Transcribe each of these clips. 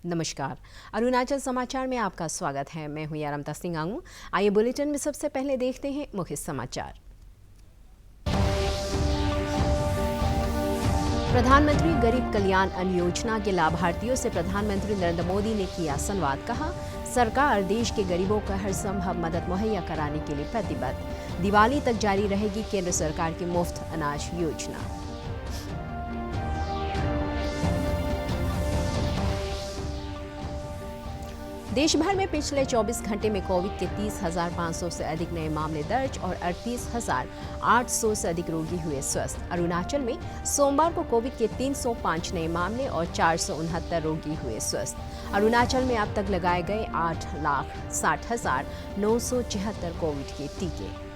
नमस्कार। अरुणाचल समाचार में आपका स्वागत है। मैं हूं यारमता सिंह आंगू। आइए बुलेटिन में सबसे पहले देखते हैं मुख्य समाचार। प्रधानमंत्री गरीब कल्याण अन्न योजना के लाभार्थियों से प्रधानमंत्री नरेंद्र मोदी ने किया संवाद। कहा, सरकार देश के गरीबों को हर संभव मदद मुहैया कराने के लिए प्रतिबद्ध। दिवाली तक जारी रहेगी केंद्र सरकार की मुफ्त अनाज योजना। देश भर में पिछले 24 घंटे में कोविड के 30,500 से अधिक नए मामले दर्ज और 38,800 से अधिक रोगी हुए स्वस्थ। अरुणाचल में सोमवार को कोविड के 305 नए मामले और 469 रोगी हुए स्वस्थ। अरुणाचल में अब तक लगाए गए 8,60,974 कोविड के टीके।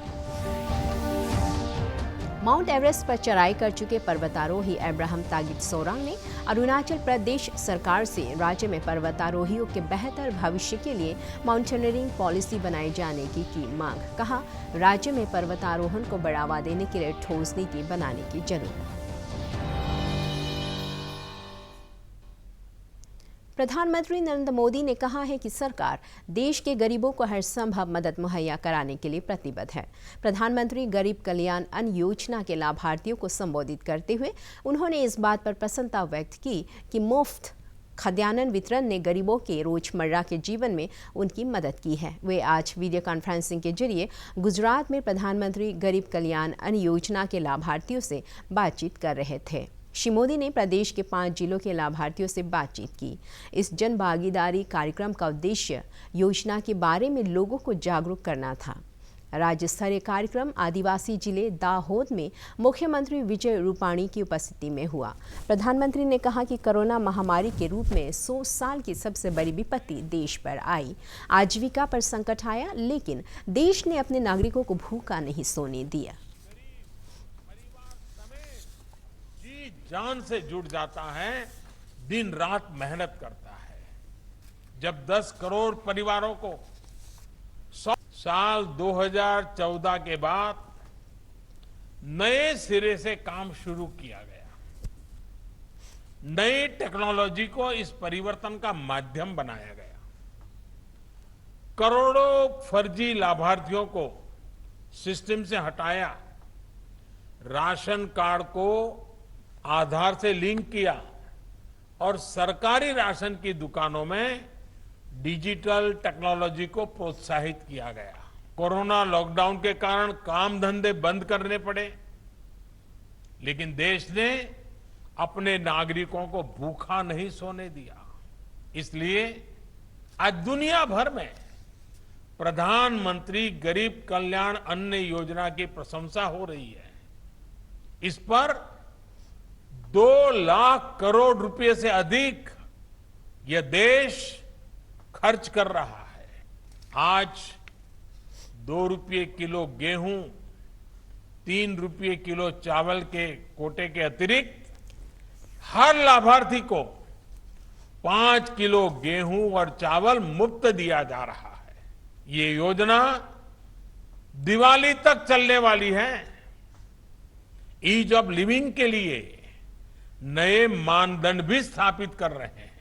माउंट एवरेस्ट पर चढ़ाई कर चुके पर्वतारोही अब्राहम तागित सोरांग ने अरुणाचल प्रदेश सरकार से राज्य में पर्वतारोहियों के बेहतर भविष्य के लिए माउंटेनियरिंग पॉलिसी बनाए जाने की मांग। कहा, राज्य में पर्वतारोहण को बढ़ावा देने के लिए ठोस नीति बनाने की जरूरत। प्रधानमंत्री नरेंद्र मोदी ने कहा है कि सरकार देश के गरीबों को हर संभव मदद मुहैया कराने के लिए प्रतिबद्ध है। प्रधानमंत्री गरीब कल्याण अन्न योजना के लाभार्थियों को संबोधित करते हुए उन्होंने इस बात पर प्रसन्नता व्यक्त की कि मुफ्त खाद्यान्न वितरण ने गरीबों के रोजमर्रा के जीवन में उनकी मदद की है। वे आज वीडियो कॉन्फ्रेंसिंग के जरिए गुजरात में प्रधानमंत्री गरीब कल्याण अन्न योजना के लाभार्थियों से बातचीत कर रहे थे। श्री मोदी ने प्रदेश के 5 जिलों के लाभार्थियों से बातचीत की। इस जन भागीदारी कार्यक्रम का उद्देश्य योजना के बारे में लोगों को जागरूक करना था। राज्य स्तरीय कार्यक्रम आदिवासी जिले दाहोद में मुख्यमंत्री विजय रूपाणी की उपस्थिति में हुआ। प्रधानमंत्री ने कहा कि कोरोना महामारी के रूप में 100 साल की सबसे बड़ी विपत्ति देश पर आई। आजीविका पर संकट आया, लेकिन देश ने अपने नागरिकों को भूखा नहीं सोने दिया। जान से जुड़ जाता है, दिन रात मेहनत करता है। जब 10 करोड़ परिवारों को साल 2014 के बाद नए सिरे से काम शुरू किया गया, नई टेक्नोलॉजी को इस परिवर्तन का माध्यम बनाया गया, करोड़ों फर्जी लाभार्थियों को सिस्टम से हटाया, राशन कार्ड को आधार से लिंक किया और सरकारी राशन की दुकानों में डिजिटल टेक्नोलॉजी को प्रोत्साहित किया गया। कोरोना लॉकडाउन के कारण काम धंधे बंद करने पड़े, लेकिन देश ने अपने नागरिकों को भूखा नहीं सोने दिया। इसलिए आज दुनिया भर में प्रधानमंत्री गरीब कल्याण अन्न योजना की प्रशंसा हो रही है। इस पर 2 लाख करोड़ रुपए से अधिक यह देश खर्च कर रहा है। आज 2 रुपये किलो गेहूं, 3 रुपये किलो चावल के कोटे के अतिरिक्त हर लाभार्थी को 5 किलो गेहूं और चावल मुफ्त दिया जा रहा है। ये योजना दिवाली तक चलने वाली है। ईज ऑफ लिविंग के लिए नए मानदंड भी स्थापित कर रहे हैं।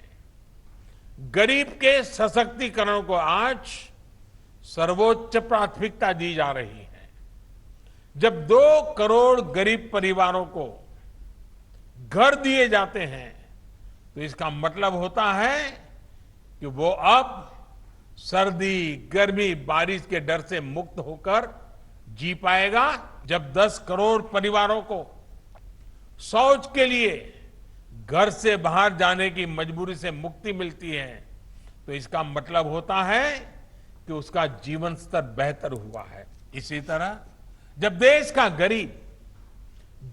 गरीब के सशक्तिकरण को आज सर्वोच्च प्राथमिकता दी जा रही है। जब 2 करोड़ गरीब परिवारों को घर दिए जाते हैं तो इसका मतलब होता है कि वो अब सर्दी, गर्मी, बारिश के डर से मुक्त होकर जी पाएगा। जब 10 करोड़ परिवारों को शौच के लिए घर से बाहर जाने की मजबूरी से मुक्ति मिलती है तो इसका मतलब होता है कि उसका जीवन स्तर बेहतर हुआ है। इसी तरह जब देश का गरीब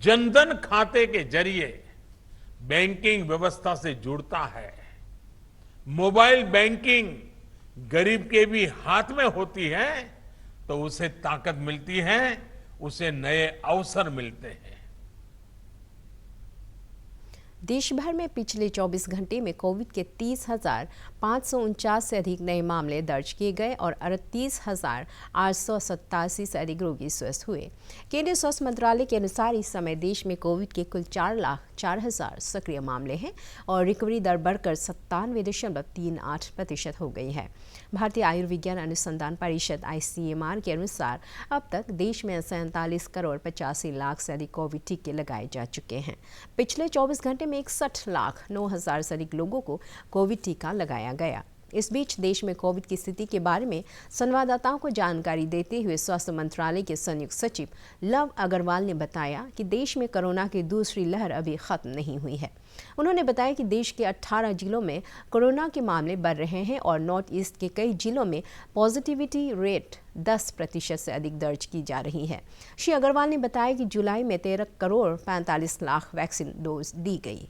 जनधन खाते के जरिए बैंकिंग व्यवस्था से जुड़ता है, मोबाइल बैंकिंग गरीब के भी हाथ में होती है, तो उसे ताकत मिलती है, उसे नए अवसर मिलते हैं। देश भर में पिछले 24 घंटे में कोविड के 30,549 से अधिक नए मामले दर्ज किए गए और 38,887 से अधिक रोगी स्वस्थ हुए। केंद्रीय स्वास्थ्य मंत्रालय के अनुसार इस समय देश में कोविड के कुल 4,04,000 सक्रिय मामले हैं और रिकवरी दर बढ़कर 97.38% हो गई है। भारतीय आयुर्विज्ञान अनुसंधान परिषद (ICMR) के अनुसार अब तक देश में 47 करोड़ 85 लाख से अधिक कोविड टीके लगाए जा चुके हैं। पिछले 24 घंटे में 61,09,000 से अधिक लोगों को कोविड टीका लगाया गया। इस बीच देश में कोविड की स्थिति के बारे में संवाददाताओं को जानकारी देते हुए स्वास्थ्य मंत्रालय के संयुक्त सचिव लव अग्रवाल ने बताया कि देश में कोरोना की दूसरी लहर अभी खत्म नहीं हुई है। उन्होंने बताया कि देश के 18 जिलों में कोरोना के मामले बढ़ रहे हैं और नॉर्थ ईस्ट के कई जिलों में पॉजिटिविटी रेट 10% से अधिक दर्ज की जा रही है। श्री अग्रवाल ने बताया कि जुलाई में 13 करोड़ 45 लाख वैक्सीन डोज दी गई।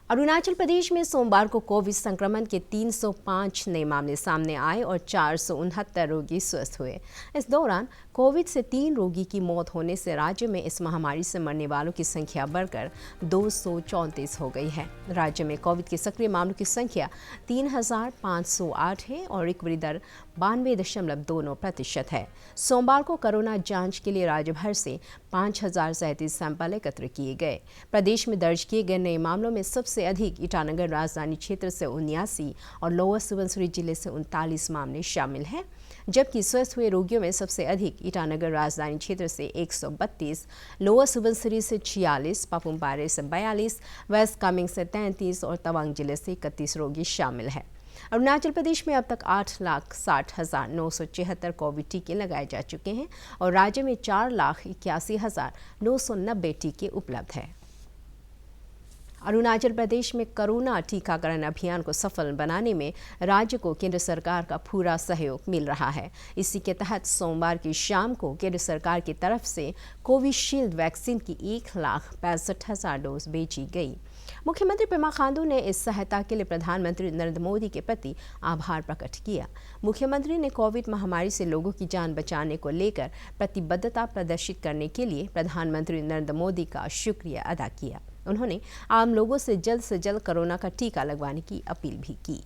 अरुणाचल प्रदेश में सोमवार को कोविड संक्रमण के 305 नए मामले सामने आए और 469 रोगी स्वस्थ हुए। इस दौरान कोविड से 3 रोगी की मौत होने से राज्य में इस महामारी से मरने वालों की संख्या बढ़कर 234 हो गई है। राज्य में कोविड के सक्रिय मामलों की संख्या 3,508 है और रिकवरी दर 92.29% है। सोमवार को कोरोना जांच के लिए राज्य भर से 5,037 सैंपल एकत्र किए गए। प्रदेश में दर्ज किए गए नए मामलों में सबसे अधिक ईटानगर राजधानी क्षेत्र से 79 और लोअर सुबनसिरी जिले से 39 मामले शामिल हैं, जबकि स्वस्थ हुए रोगियों में सबसे अधिक ईटानगर राजधानी क्षेत्र से 132, लोअर सुबनसिरी से 46, पापुमपारे से 42, वेस्ट कामेंग से 33 और तवांग जिले से 31 रोगी शामिल हैं। अरुणाचल प्रदेश में अब तक 8,60,976 कोविड टीके लगाए जा चुके हैं और राज्य में 4,81,990 टीके उपलब्ध हैं। अरुणाचल प्रदेश में कोरोना टीकाकरण अभियान को सफल बनाने में राज्य को केंद्र सरकार का पूरा सहयोग मिल रहा है। इसी के तहत सोमवार की शाम को केंद्र सरकार की तरफ से कोविशील्ड वैक्सीन की 1,65,000 डोज बेची गई। मुख्यमंत्री पेमा खांडू ने इस सहायता के लिए प्रधानमंत्री नरेंद्र मोदी के प्रति आभार प्रकट किया। मुख्यमंत्री ने कोविड महामारी से लोगों की जान बचाने को लेकर प्रतिबद्धता प्रदर्शित करने के लिए प्रधानमंत्री नरेंद्र मोदी का शुक्रिया अदा किया। उन्होंने आम लोगों से जल्द कोरोना का टीका लगवाने की अपील भी की।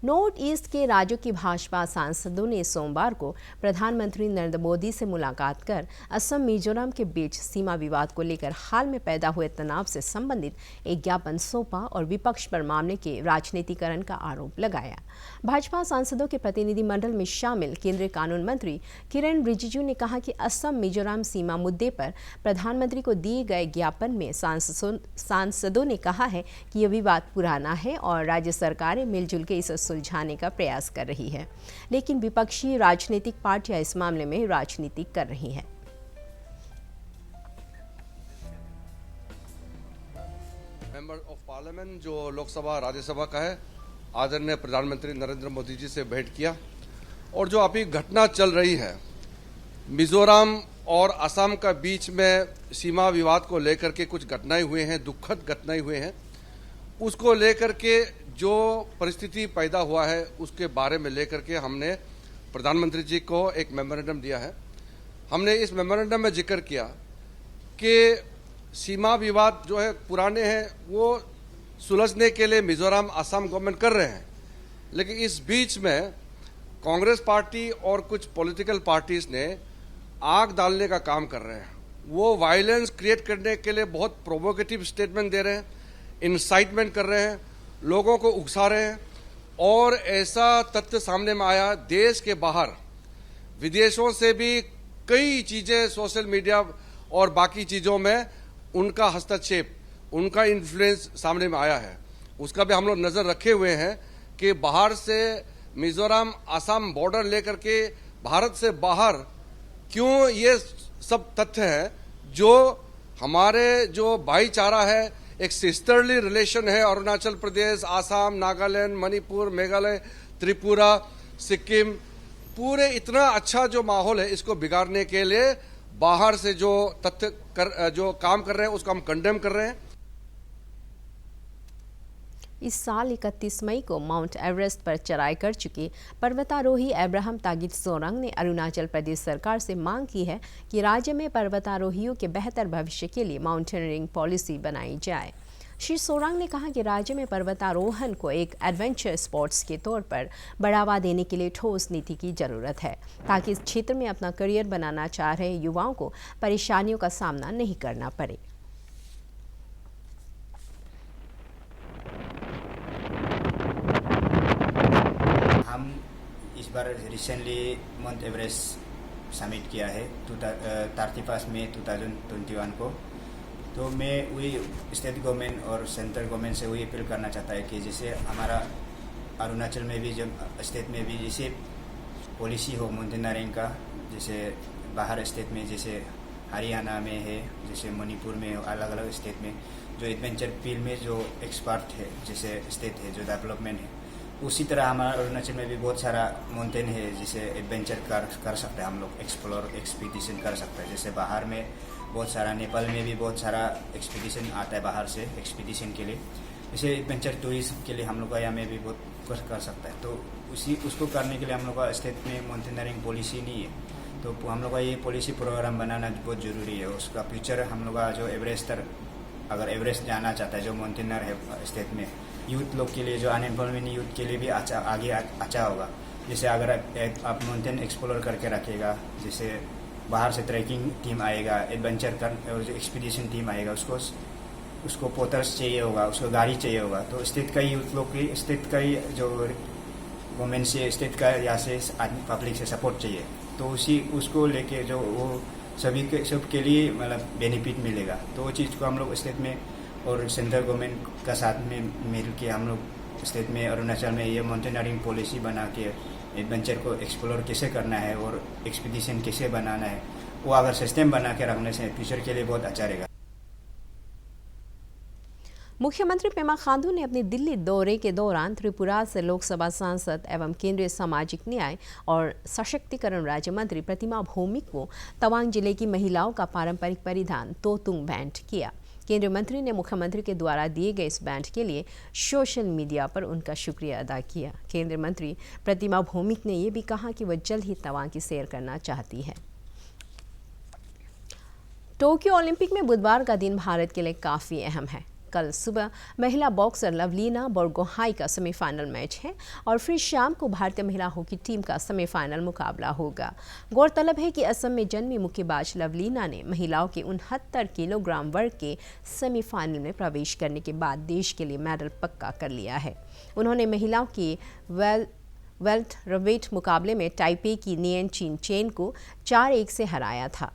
नॉर्थ ईस्ट के राज्यों की भाजपा सांसदों ने सोमवार को प्रधानमंत्री नरेंद्र मोदी से मुलाकात कर असम मिजोरम के बीच सीमा विवाद को लेकर हाल में पैदा हुए तनाव से संबंधित एक ज्ञापन सौंपा और विपक्ष पर मामले के राजनीतिकरण का आरोप लगाया। भाजपा सांसदों के प्रतिनिधिमंडल में शामिल केंद्रीय कानून मंत्री किरेन रिजिजू ने कहा कि असम मिजोरम सीमा मुद्दे पर प्रधानमंत्री को दिए गए ज्ञापन में सांसदों ने कहा है कि यह विवाद पुराना है और राज्य सरकारें मिलजुल के इसे सुलझाने का प्रयास कर रही है, लेकिन विपक्षी राजनीतिक पार्टियां इस मामले में राजनीति कर रही हैं। मेंबर ऑफ पार्लियामेंट जो लोकसभा राज्यसभा का है, आदरणीय प्रधानमंत्री नरेंद्र मोदी जी से भेंट किया और जो अभी घटना चल रही है मिजोरम और असम का बीच में सीमा विवाद को लेकर के कुछ घटनाएं हुए हैं, दुखद घटनाएं हुए हैं, उसको लेकर के जो परिस्थिति पैदा हुआ है उसके बारे में लेकर के हमने प्रधानमंत्री जी को एक मेमोरेंडम दिया है। हमने इस मेमोरेंडम में जिक्र किया कि सीमा विवाद जो है पुराने हैं, वो सुलझने के लिए मिजोरम असम गवर्नमेंट कर रहे हैं, लेकिन इस बीच में कांग्रेस पार्टी और कुछ पॉलिटिकल पार्टीज ने आग डालने का काम कर रहे हैं। वो वायलेंस क्रिएट करने के लिए बहुत प्रोवोकेटिव स्टेटमेंट दे रहे हैं, इंसाइटमेंट कर रहे हैं, लोगों को उकसा रहे हैं। और ऐसा तथ्य सामने में आया, देश के बाहर विदेशों से भी कई चीजें सोशल मीडिया और बाकी चीजों में उनका हस्तक्षेप, उनका इन्फ्लुएंस सामने में आया है। उसका भी हम लोग नजर रखे हुए हैं कि बाहर से मिजोरम असम बॉर्डर लेकर के भारत से बाहर क्यों ये सब तथ्य है, जो हमारे जो भाईचारा है, एक सिस्टरली रिलेशन है अरुणाचल प्रदेश, आसाम, नागालैंड, मणिपुर, मेघालय, त्रिपुरा, सिक्किम, पूरे इतना अच्छा जो माहौल है, इसको बिगाड़ने के लिए बाहर से जो तथ्य जो काम कर रहे हैं उसको हम कंडेम कर रहे हैं। इस साल 31 मई को माउंट एवरेस्ट पर चढ़ाई कर चुके पर्वतारोही अब्राहम तागित सोरंग ने अरुणाचल प्रदेश सरकार से मांग की है कि राज्य में पर्वतारोहियों के बेहतर भविष्य के लिए माउंटेनियरिंग पॉलिसी बनाई जाए। श्री सोरंग ने कहा कि राज्य में पर्वतारोहण को एक एडवेंचर स्पोर्ट्स के तौर पर बढ़ावा देने के लिए ठोस नीति की जरूरत है, ताकि इस क्षेत्र में अपना करियर बनाना चाह रहे युवाओं को परेशानियों का सामना नहीं करना पड़े। हम इस बार रिसेंटली माउंट एवरेस्ट समिट किया है 31 मई 2021 को। तो मैं वही स्टेट गवर्नमेंट और सेंट्रल गवर्नमेंट से वही अपील करना चाहता है कि जैसे हमारा अरुणाचल में भी जब स्टेट में भी जैसे पॉलिसी हो माउंटेनियरिंग का, जैसे बाहर स्टेट में जैसे हरियाणा में है, जैसे मणिपुर में, अलग अलग स्टेट में जो एडवेंचर फील्ड में जो एक्सपर्ट है, जैसे स्टेट है जो डेवलपमेंट है, उसी तरह हमारा अरुणाचल में भी बहुत सारा माउंटेन है जिसे एडवेंचर कर सकते हैं हम लोग, एक्सप्लोर एक्सपीडिशन कर सकते हैं। जैसे बाहर में बहुत सारा, नेपाल में भी बहुत सारा एक्सपीडिशन आता है बाहर से एक्सपीडिशन के लिए, जैसे एडवेंचर टूरिज्म के लिए हम लोग का यहाँ में भी बहुत कुछ कर सकता है। तो उसको करने के लिए हम लोग का स्टेट में माउंटेनियरिंग पॉलिसी नहीं है, तो हम लोग का ये पॉलिसी प्रोग्राम बनाना बहुत ज़रूरी है। उसका फ्यूचर हम लोग का जो एवरेस्टर अगर एवरेस्ट जाना चाहता है जो माउंटेनर है स्टेट में, यूथ लोग के लिए, जो अनएम्प्लॉयमेंट यूथ के लिए भी आगे अच्छा होगा। जैसे अगर आप माउंटेन एक्सप्लोर करके रखेगा, जैसे बाहर से ट्रैकिंग टीम आएगा, एडवेंचर और जो एक्सपीडिशन टीम आएगा, उसको पोटर्स चाहिए होगा, उसको गाड़ी चाहिए होगा, तो स्टेट का ही यूथ लोग की, स्टेट का ही जो गवर्नमेंट से, स्टेट का यहाँ से पब्लिक से सपोर्ट चाहिए। तो उसको लेके जो वो सबके लिए मतलब बेनिफिट मिलेगा। तो वो चीज़ को हम लोग स्टेट में और सेंट्रल गवर्नमेंट का साथ में मिल के हम लोग स्टेट में अरुणाचल में ये माउंटेनियरिंग पॉलिसी बना के एडवेंचर को एक्सप्लोर कैसे करना है और एक्सपीडिशन कैसे बनाना है, वो अगर सिस्टम बना के रखने से फ्यूचर के लिए बहुत अच्छा रहेगा। मुख्यमंत्री पेमा खांडू ने अपने दिल्ली दौरे के दौरान त्रिपुरा से लोकसभा सांसद एवं केंद्रीय सामाजिक न्याय और सशक्तिकरण राज्य मंत्री प्रतिमा भौमिक को तवांग जिले की महिलाओं का पारंपरिक परिधान तोतुंग भेंट किया। केंद्रीय मंत्री ने मुख्यमंत्री के द्वारा दिए गए इस बैंड के लिए सोशल मीडिया पर उनका शुक्रिया अदा किया। केंद्रीय मंत्री प्रतिमा भौमिक ने यह भी कहा कि वह जल्द ही तवांग की सैर करना चाहती है। टोक्यो ओलंपिक में बुधवार का दिन भारत के लिए काफ़ी अहम है। कल सुबह महिला बॉक्सर लवलीना बोरगोहाई का सेमीफाइनल मैच है और फिर शाम को भारतीय महिला हॉकी टीम का सेमीफाइनल मुकाबला होगा। गौरतलब है कि असम में जन्मी मुक्केबाज लवलीना ने महिलाओं के 69 किलोग्राम वर्ग के सेमीफाइनल में प्रवेश करने के बाद देश के लिए मेडल पक्का कर लिया है। उन्होंने महिलाओं के वेल्ट रवेट मुकाबले में ताइपे की नियन चीन चेन को 4-1 से हराया था।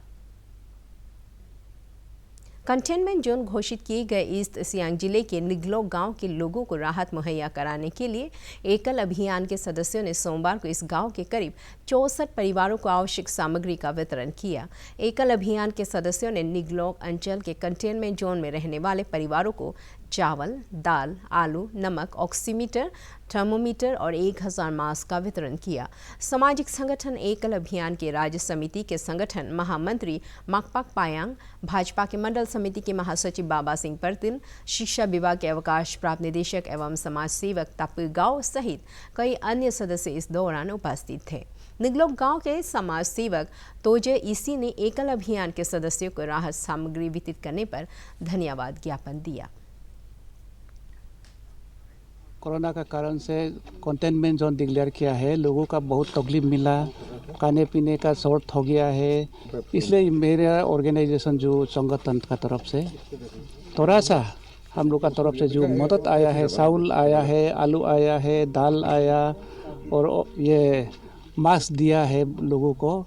कंटेनमेंट जोन घोषित किए गए ईस्ट सियांग जिले के निगलोक गांव के लोगों को राहत मुहैया कराने के लिए एकल अभियान के सदस्यों ने सोमवार को इस गांव के करीब 64 परिवारों को आवश्यक सामग्री का वितरण किया। एकल अभियान के सदस्यों ने निगलोक अंचल के कंटेनमेंट जोन में रहने वाले परिवारों को चावल, दाल, आलू, नमक, ऑक्सीमीटर, थर्मोमीटर और 1000 मास्क का वितरण किया। सामाजिक संगठन एकल अभियान के राज्य समिति के संगठन महामंत्री माकपाक पायांग, भाजपा के मंडल समिति के महासचिव बाबा सिंह परतिन, शिक्षा विभाग के अवकाश प्राप्त निदेशक एवं समाज सेवक तापु गांव सहित कई अन्य सदस्य इस दौरान उपस्थित थे। निगलोक गांव के समाज सेवक तोजे इसी ने एकल अभियान के सदस्यों को राहत सामग्री वितरित करने पर धन्यवाद ज्ञापन दिया। कोरोना का कारण से कंटेनमेंट जोन डिक्लेयर किया है। लोगों का बहुत तकलीफ मिला, खाने पीने का शॉर्ट हो गया है, इसलिए मेरा ऑर्गेनाइजेशन जो संगठन का तरफ से थोड़ा सा हम लोग का तरफ से जो मदद आया है, चावल आया है, आलू आया है, दाल आया और ये मास्क दिया है लोगों को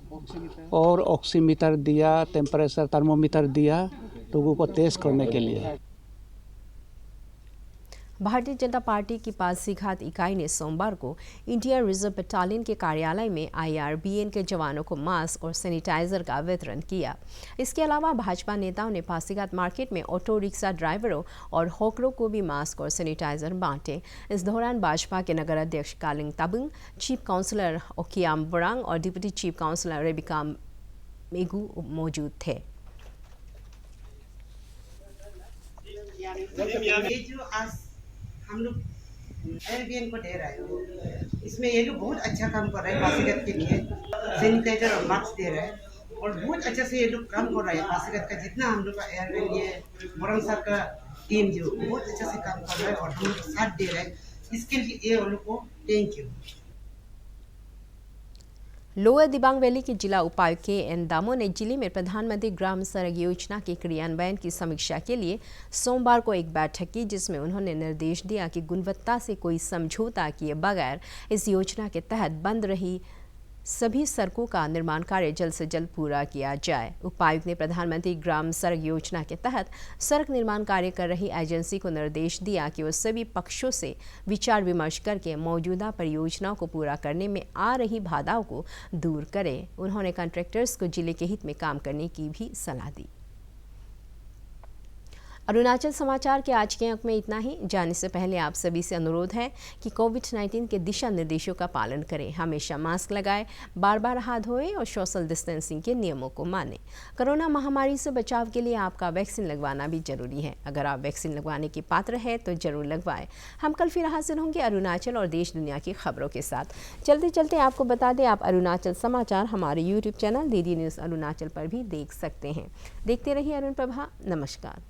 और ऑक्सीमीटर दिया, टेम्परेचर थर्मोमीटर दिया लोगों को टेस्ट करने के लिए। भारतीय जनता पार्टी की पासीघाट इकाई ने सोमवार को इंडियन रिजर्व बटालियन के कार्यालय में IRBN के जवानों को मास्क और सैनिटाइजर का वितरण किया। इसके अलावा भाजपा नेताओं ने पासीघाट मार्केट में ऑटो रिक्शा ड्राइवरों और हॉकरों को भी मास्क और सैनिटाइजर बांटे। इस दौरान भाजपा के नगर अध्यक्ष कालिंग ताबुंग, चीफ काउंसलर ओकियाम बोरांग और deputy chief counsellor Rebecca Megu मौजूद थे। हम लोग एयरबीएन को दे रहे हैं। इसमें ये लोग बहुत अच्छा काम कर रहे हैं पासीघाट के लिए, सैनिटाइजर और मास्क दे रहे हैं और बहुत अच्छा से ये लोग काम कर रहे हैं। पासीघाट का जितना हम लोग का एयरबीएन ये मोरंग साहब का टीम जो बहुत अच्छा से काम कर रहा है और हम लोग साथ दे रहे हैं, इसके लिए ये उन लोग को thank you. Lower Dibang valley के जिला उपायुक्त के एन दामो ने जिले में प्रधानमंत्री ग्राम सड़क योजना के क्रियान्वयन की समीक्षा के लिए सोमवार को एक बैठक की, जिसमें उन्होंने निर्देश दिया कि गुणवत्ता से कोई समझौता किए बगैर इस योजना के तहत बंद रही सभी सड़कों का निर्माण कार्य जल्द से जल्द पूरा किया जाए। उपायुक्त ने प्रधानमंत्री ग्राम सड़क योजना के तहत सड़क निर्माण कार्य कर रही एजेंसी को निर्देश दिया कि वो सभी पक्षों से विचार विमर्श करके मौजूदा परियोजनाओं को पूरा करने में आ रही बाधाओं को दूर करे। उन्होंने कॉन्ट्रैक्टर्स को जिले के हित में काम करने की भी सलाह दी। अरुणाचल समाचार के आज के अंक में इतना ही। जाने से पहले आप सभी से अनुरोध है कि कोविड-19 के दिशा निर्देशों का पालन करें, हमेशा मास्क लगाएं, बार बार हाथ धोएं और सोशल डिस्टेंसिंग के नियमों को मानें। कोरोना महामारी से बचाव के लिए आपका वैक्सीन लगवाना भी जरूरी है। अगर आप वैक्सीन लगवाने के पात्र है तो जरूर लगवाएं। हम कल फिर हाजिर होंगे अरुणाचल और देश दुनिया की खबरों के साथ। चलते चलते आपको बता दें, आप अरुणाचल समाचार हमारे YouTube channel DD news Arunachal पर भी देख सकते हैं। देखते रहिए अरुण प्रभा। नमस्कार।